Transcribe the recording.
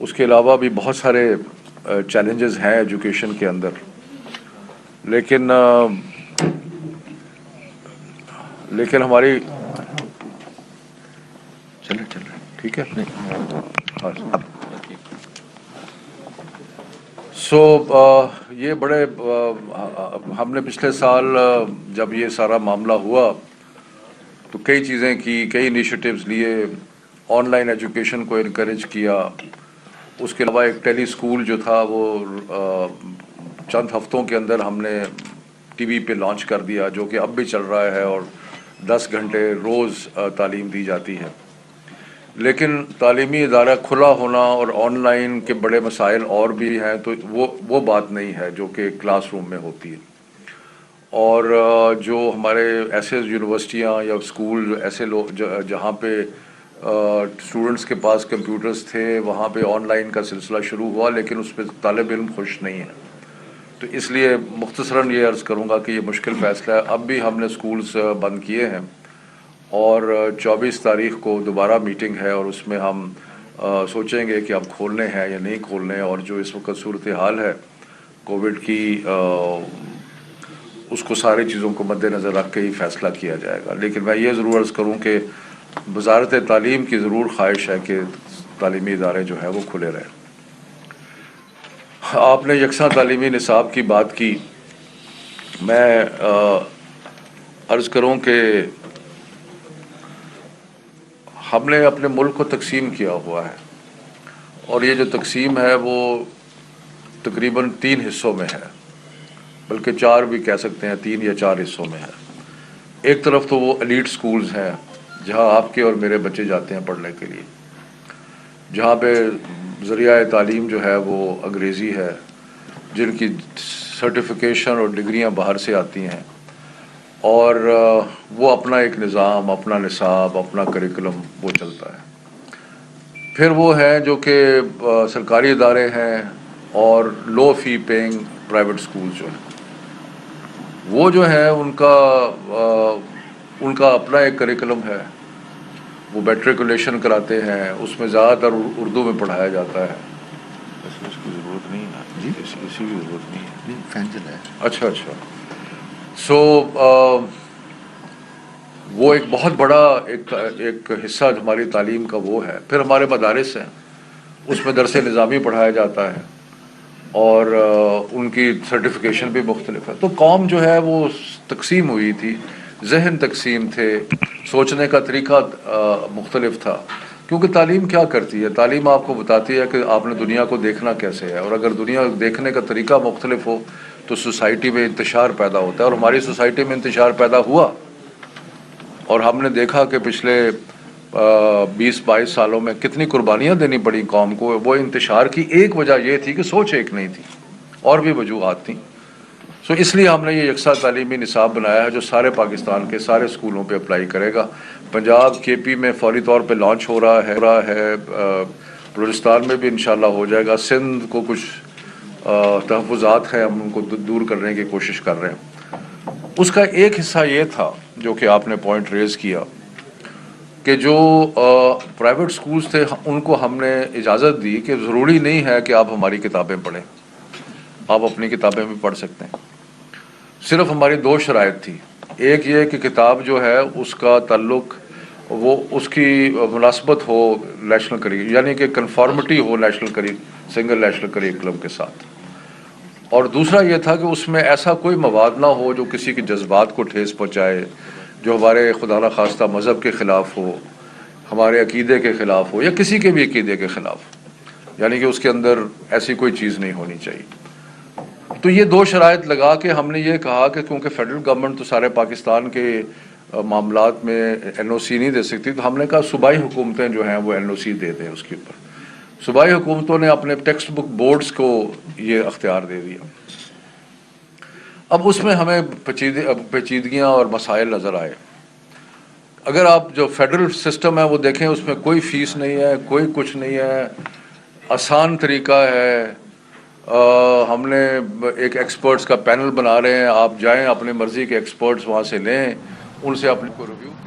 اس کے علاوہ بھی بہت سارے چیلنجز ہیں ایجوکیشن کے اندر، لیکن ہماری چلے ٹھیک ہے. یہ بڑے ہم نے پچھلے سال جب یہ سارا معاملہ ہوا تو کئی چیزیں کی، کئی انیشیٹیوز لیے، آن لائن ایجوکیشن کو انکریج کیا. اس کے علاوہ ایک ٹیلی اسکول جو تھا وہ چند ہفتوں کے اندر ہم نے ٹی وی پہ لانچ کر دیا، جو کہ اب بھی چل رہا ہے اور 10 گھنٹے روز تعلیم دی جاتی ہے. لیکن تعلیمی ادارہ کھلا ہونا اور آن لائن کے بڑے مسائل اور بھی ہیں، تو وہ بات نہیں ہے جو کہ کلاس روم میں ہوتی ہے. اور جو ہمارے ایسے یونیورسٹیاں یا اسکول ایسے لوگ جہاں پہ اسٹوڈنٹس کے پاس کمپیوٹرز تھے، وہاں پہ آن لائن کا سلسلہ شروع ہوا، لیکن اس پہ طالب علم خوش نہیں ہیں. تو اس لیے مختصراً یہ عرض کروں گا کہ یہ مشکل فیصلہ ہے. اب بھی ہم نے اسکولز بند کیے ہیں اور 24 تاریخ کو دوبارہ میٹنگ ہے، اور اس میں ہم سوچیں گے کہ اب کھولنے ہیں یا نہیں کھولنے. اور جو اس وقت صورتحال ہے کووڈ کی، اس کو ساری چیزوں کو مد نظر رکھ کے ہی فیصلہ کیا جائے گا. لیکن میں یہ ضرور عرض کروں کہ وزارت تعلیم کی ضرور خواہش ہے کہ تعلیمی ادارے جو ہے وہ کھلے رہیں. آپ نے یکساں تعلیمی نصاب کی بات کی. میں عرض کروں کہ ہم نے اپنے ملک کو تقسیم کیا ہوا ہے، اور یہ جو تقسیم ہے وہ تقریباً 3 حصوں میں ہے، بلکہ 4 بھی کہہ سکتے ہیں، 3 یا 4 حصوں میں ہے. ایک طرف تو وہ ایلیٹ سکولز ہیں جہاں آپ کے اور میرے بچے جاتے ہیں پڑھنے کے لیے، جہاں پہ ذریعہ تعلیم جو ہے وہ انگریزی ہے، جن کی سرٹیفکیشن اور ڈگریاں باہر سے آتی ہیں، اور وہ اپنا ایک نظام، اپنا نصاب، اپنا کریکولم وہ چلتا ہے. پھر وہ ہیں جو کہ سرکاری ادارے ہیں اور لو فی پیئنگ پرائیویٹ سکول جو ہیں، وہ جو ہے ان کا اپنا ایک کریکولم ہے. وہ میٹریکولیشن کراتے ہیں، اس میں زیادہ تر اردو میں پڑھایا جاتا ہے. اس کی ضرورت نہیں ہے جی، اسی کی ضرورت نہیں ہے، فین چلا ہے. اچھا. وہ ایک بہت بڑا ایک حصہ ہماری تعلیم کا وہ ہے. پھر ہمارے مدارس ہیں، اس میں درس نظامی پڑھایا جاتا ہے، اور ان کی سرٹیفکیشن بھی مختلف ہے. تو قوم جو ہے وہ تقسیم ہوئی تھی، ذہن تقسیم تھے، سوچنے کا طریقہ مختلف تھا. کیونکہ تعلیم کیا کرتی ہے؟ تعلیم آپ کو بتاتی ہے کہ آپ نے دنیا کو دیکھنا کیسے ہے، اور اگر دنیا دیکھنے کا طریقہ مختلف ہو تو سوسائٹی میں انتشار پیدا ہوتا ہے. اور ہماری سوسائٹی میں انتشار پیدا ہوا، اور ہم نے دیکھا کہ پچھلے 20-22 سالوں میں کتنی قربانیاں دینی پڑی قوم کو. وہ انتشار کی ایک وجہ یہ تھی کہ سوچ ایک نہیں تھی، اور بھی وجوہات تھیں. اس لیے ہم نے یہ یکساں تعلیمی نصاب بنایا ہے جو سارے پاکستان کے سارے اسکولوں پہ اپلائی کرے گا. پنجاب کے پی میں فوری طور پہ لانچ ہو رہا ہے، بلوچستان میں بھی انشاءاللہ ہو جائے گا. سندھ کو کچھ تحفظات ہیں، ہم ان کو دور کرنے کی کوشش کر رہے ہیں. اس کا ایک حصہ یہ تھا جو کہ آپ نے پوائنٹ ریز کیا کہ جو پرائیویٹ سکولز تھے ان کو ہم نے اجازت دی کہ ضروری نہیں ہے کہ آپ ہماری کتابیں پڑھیں، آپ اپنی کتابیں بھی پڑھ سکتے ہیں. صرف ہماری 2 شرائط تھی. ایک یہ کہ کتاب جو ہے اس کا تعلق، وہ اس کی مناسبت ہو نیشنل کریکولم، یعنی کہ کنفارمٹی ہو سنگل نیشنل کریکولم کے ساتھ. اور دوسرا یہ تھا کہ اس میں ایسا کوئی مواد نہ ہو جو کسی کے جذبات کو ٹھیس پہنچائے، جو ہمارے خدا نخواستہ مذہب کے خلاف ہو، ہمارے عقیدے کے خلاف ہو، یا کسی کے بھی عقیدے کے خلاف ہو. یعنی کہ اس کے اندر ایسی کوئی چیز نہیں ہونی چاہیے. تو یہ 2 شرائط لگا کے ہم نے یہ کہا کہ کیونکہ فیڈرل گورنمنٹ تو سارے پاکستان کے معاملات میں NOC نہیں دے سکتی، تو ہم نے کہا صوبائی حکومتیں جو ہیں وہ NOC دے دیں. اس کے اوپر صوبائی حکومتوں نے اپنے ٹیکسٹ بک بورڈز کو یہ اختیار دے دیا. اب اس میں ہمیں پیچیدگیاں اور مسائل نظر آئے. اگر آپ جو فیڈرل سسٹم ہے وہ دیکھیں، اس میں کوئی فیس نہیں ہے، کوئی کچھ نہیں ہے، آسان طریقہ ہے. ہم نے ایک ایکسپرٹس کا پینل بنا رہے ہیں، آپ جائیں اپنی مرضی کے ایکسپرٹس وہاں سے لیں، ان سے اپنے کو ریویو